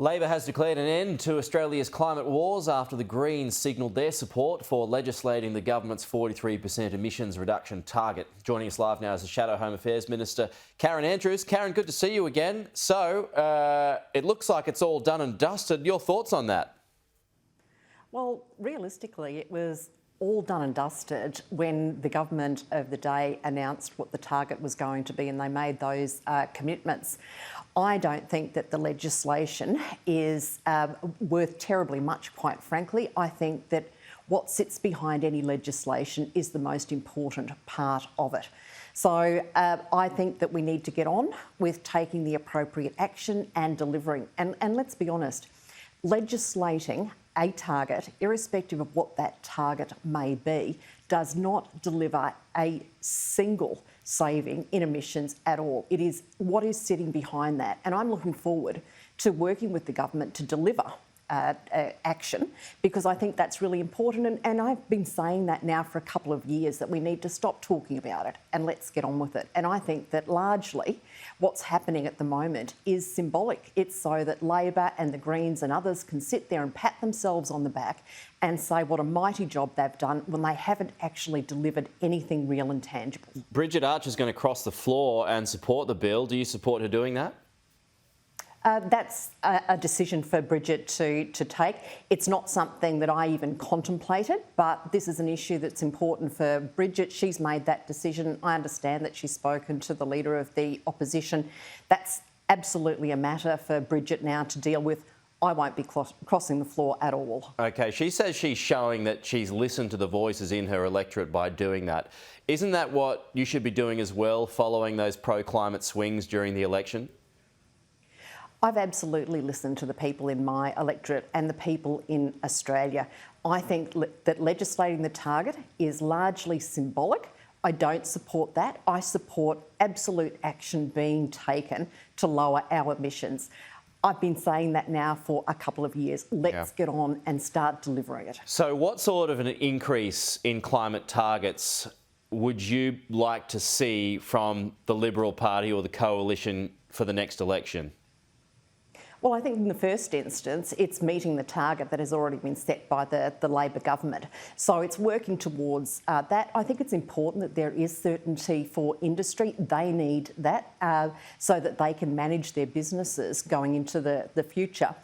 Labor has declared an end to Australia's climate wars after the Greens signalled their support for legislating the government's 43% emissions reduction target. Joining us live now is the Shadow Home Affairs Minister, Karen Andrews. Karen, good to see you again. So, it looks like it's all done and dusted. Your thoughts on that? Well, realistically, it was all done and dusted when the government of the day announced what the target was going to be and they made those commitments. I don't think that the legislation is worth terribly much, quite frankly. I think that what sits behind any legislation is the most important part of it. So I think that we need to get on with taking the appropriate action and delivering. And let's be honest, legislating a target, irrespective of what that target may be, does not deliver a single saving in emissions at all. It is what is sitting behind that. And I'm looking forward to working with the government to deliver action, because I think that's really important. And I've been saying that now for a couple of years, that we need to stop talking about it and let's get on with it. And I think that largely what's happening at the moment is symbolic. It's so that Labor and the Greens and others can sit there and pat themselves on the back and say what a mighty job they've done when they haven't actually delivered anything real and tangible. Bridget Archer's going to cross the floor and support the bill. Do you support her doing that? That's a decision for Bridget to take. It's not something that I even contemplated, but this is an issue that's important for Bridget. She's made that decision. I understand that she's spoken to the Leader of the Opposition. That's absolutely a matter for Bridget now to deal with. I won't be crossing the floor at all. OK, she says she's showing that she's listened to the voices in her electorate by doing that. Isn't that what you should be doing as well, following those pro-climate swings during the election? I've absolutely listened to the people in my electorate and the people in Australia. I think that legislating the target is largely symbolic. I don't support that. I support absolute action being taken to lower our emissions. I've been saying that now for a couple of years. Let's get on and start delivering it. So what sort of an increase in climate targets would you like to see from the Liberal Party or the Coalition for the next election? Well, I think in the first instance, it's meeting the target that has already been set by the Labor government. So it's working towards that. I think it's important that there is certainty for industry. They need that so that they can manage their businesses going into the future.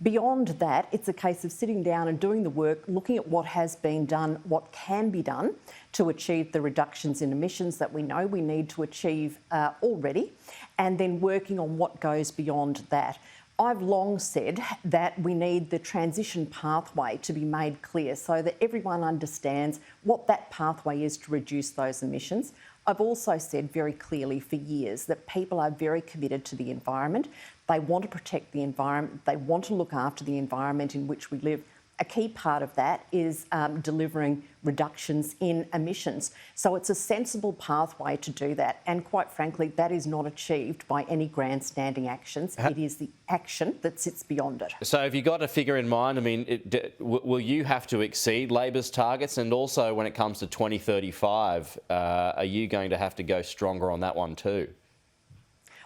Beyond that, it's a case of sitting down and doing the work, looking at what has been done, what can be done to achieve the reductions in emissions that we know we need to achieve already, and then working on what goes beyond that. I've long said that we need the transition pathway to be made clear so that everyone understands what that pathway is to reduce those emissions. I've also said very clearly for years that people are very committed to the environment. They want to protect the environment. They want to look after the environment in which we live. A key part of that is delivering reductions in emissions. So it's a sensible pathway to do that. And quite frankly, that is not achieved by any grandstanding actions. It is the action that sits beyond it. So have you got a figure in mind? I mean, will you have to exceed Labor's targets? And also when it comes to 2035, are you going to have to go stronger on that one too?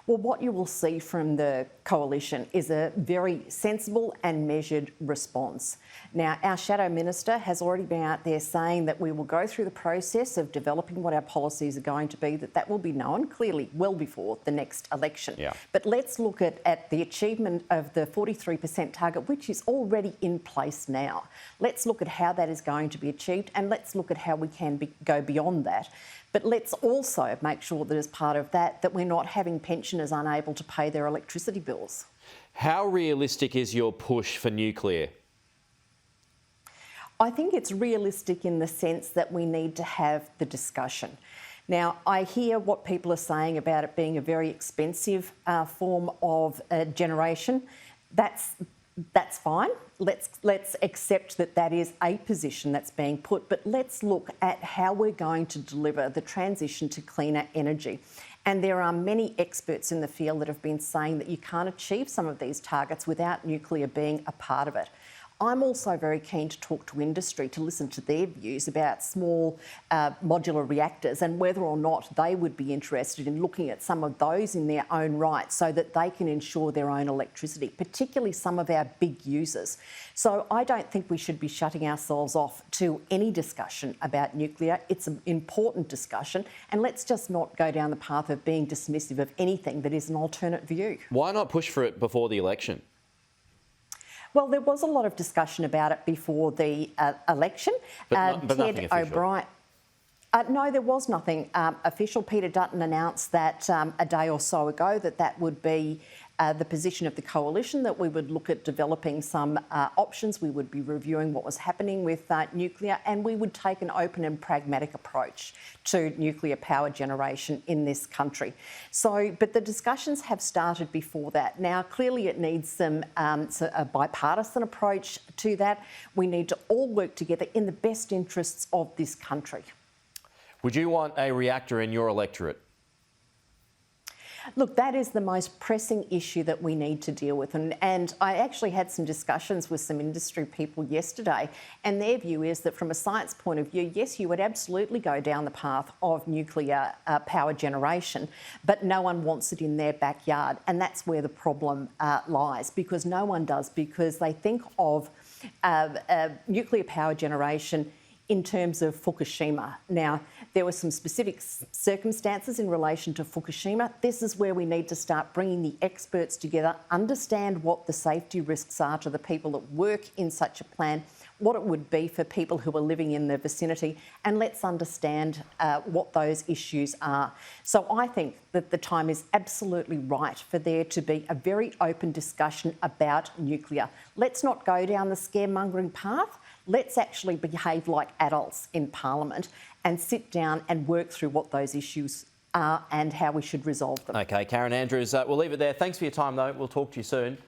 Well, what you will see from the Coalition is a very sensible and measured response. Now, our Shadow Minister has already been out there saying that we will go through the process of developing what our policies are going to be, that will be known clearly well before the next election. Yeah. But let's look at the achievement of the 43% target, which is already in place now. Let's look at how that is going to be achieved, and let's look at how we can go beyond that. But let's also make sure that as part of that we're not having pensioners unable to pay their electricity bills. How realistic is your push for nuclear? I think it's realistic in the sense that we need to have the discussion. Now, I hear what people are saying about it being a very expensive form of generation. That's fine. Let's accept that is a position that's being put, but let's look at how we're going to deliver the transition to cleaner energy. And there are many experts in the field that have been saying that you can't achieve some of these targets without nuclear being a part of it. I'm also very keen to talk to industry to listen to their views about small modular reactors and whether or not they would be interested in looking at some of those in their own right so that they can ensure their own electricity, particularly some of our big users. So I don't think we should be shutting ourselves off to any discussion about nuclear. It's an important discussion, and let's just not go down the path of being dismissive of anything that is an alternate view. Why not push for it before the election? Well, there was a lot of discussion about it before the election. But nothing official. No, there was nothing official. Peter Dutton announced that a day or so ago that would be the position of the coalition, that we would look at developing some options. We would be reviewing what was happening with nuclear, and we would take an open and pragmatic approach to nuclear power generation in this country. But the discussions have started before that. Now, clearly it needs a bipartisan approach to that. We need to all work together in the best interests of this country. Would you want a reactor in your electorate? Look, that is the most pressing issue that we need to deal with. And I actually had some discussions with some industry people yesterday, and their view is that from a science point of view, yes, you would absolutely go down the path of nuclear power generation, but no one wants it in their backyard. And that's where the problem lies, because no one does, because they think of nuclear power generation in terms of Fukushima. Now, there were some specific circumstances in relation to Fukushima. This is where we need to start bringing the experts together, understand what the safety risks are to the people that work in such a plant, what it would be for people who are living in the vicinity, and let's understand what those issues are. So I think that the time is absolutely right for there to be a very open discussion about nuclear. Let's not go down the scaremongering path. Let's actually behave like adults in Parliament and sit down and work through what those issues are and how we should resolve them. OK, Karen Andrews, we'll leave it there. Thanks for your time, though. We'll talk to you soon.